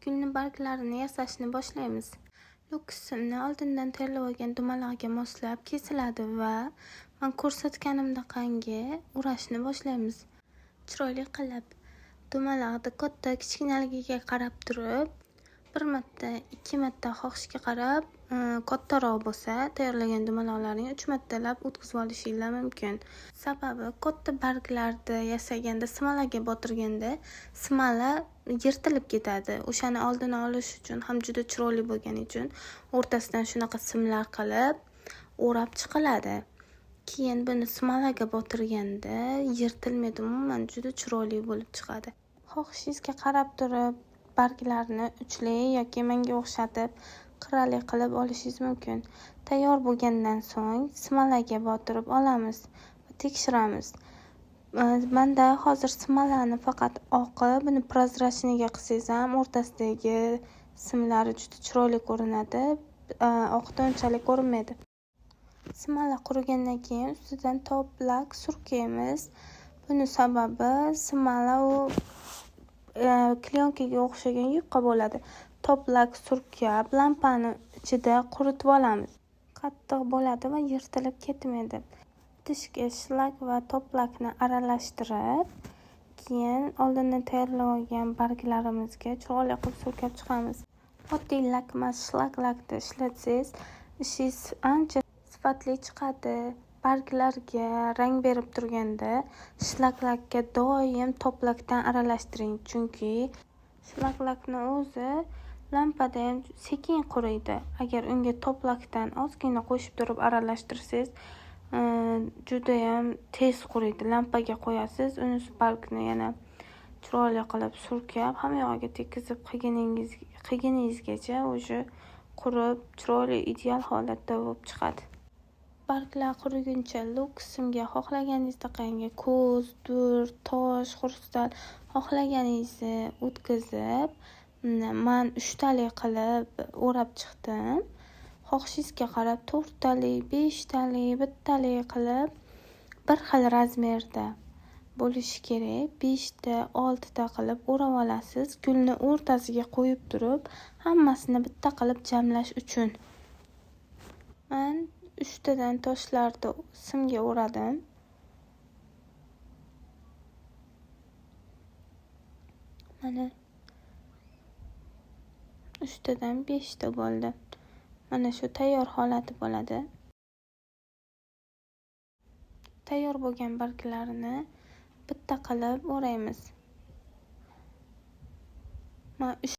Gulni barglarini yasashni boshlaymiz. Lokus simni oldindan tayyorlab olgan dumalaqga moslab kesiladi va men ko'rsatganimdaqangi o'rashni boshlaymiz. Chiroyli qilib dumalaqni katta kichkinaligiga qarab turib, bir marta, 2 marta xohishga qarab, kattaroq bo'lsa, tayyorlagan dumalaqlarning 3 martalab o'tkazib olishinglar mumkin. Sababi katta barglarni yasaganda, smalarga botirganda, smalar yirtilib ketadi. O'shani oldini olish uchun ham juda chiroyli bo'lgani uchun o'rtasidan shunaqa simlar qilib o'rab chiqiladi. Keyin buni smalarga botirganda yirtilmaydi, umuman juda chiroyli bo'lib chiqadi. Xohishingizga qarab turib, barglarni uchli yoki menga o'xshatib qirrali qilib olishingiz mumkin. Tayyor bo'lgandan so'ng smalarga botirib olamiz va tekshiramiz. Menda hozir smalarni faqat oqi, buni prozrachniga qilsangiz ham o'rtasidagi simlari juda chiroyli ko'rinadi. Oqda unchalik ko'rinmaydi. Smalar qurigandan keyin ustidan toplak surkaymiz. Buni sababi smalar u klyonkaga o'xshagan yupqa bo'ladi. Toplak surkab, lampani ichida quritib olamiz. Qattiq bo'ladi va yirtilib ketmaydi. Idishga shlak va toplakni aralashtirib, keyin oldindan tayyorlab olgan barglarimizga chiroyli qilib surkab chiqamiz. Oddiy lakmas shlaklakni ishlatsangiz, ishingiz ancha sifatli chiqadi. Barglarga rang berib turganda shlaklakka doim toplakdan aralashtiring, chunki shlaklakni o'zi lampada ham sekin quriydi. Agar unga toplakdan ozgina qo'shib turib aralashtirsangiz, juda ham tez quriydi. Lampaga qo'yasiz, uni bargni yana chiroyli qilib surkab, hamma yog'iga tekizib qilguningizgacha o'sha qurib, chiroyli ideal holatda bo'lib chiqadi. Barglar quriguncha lokus simga xohlaganingizdaqangi ko'z, dur, tosh, xrustal xohlaganingizni o'tkazib, men 3 talik qilib o'rab chiqdim. Xohishingizga qarab 4 talik, 5 talik, 1 talik qilib bir xil razmerda bo'lishi kerak. 5 ta, 6 ta qilib o'rab olasiz. Gulni o'rtasiga qo'yib turib, hammasini bitta qilib jamlash uchun. Men 3 tadan toshlarni simga o'radim. Mana 3 tadan 5 ta bo'ldi. Mana shu tayyor holati bo'ladi. Tayyor bo'lgan barglarni bitta qilib o'raymiz. Men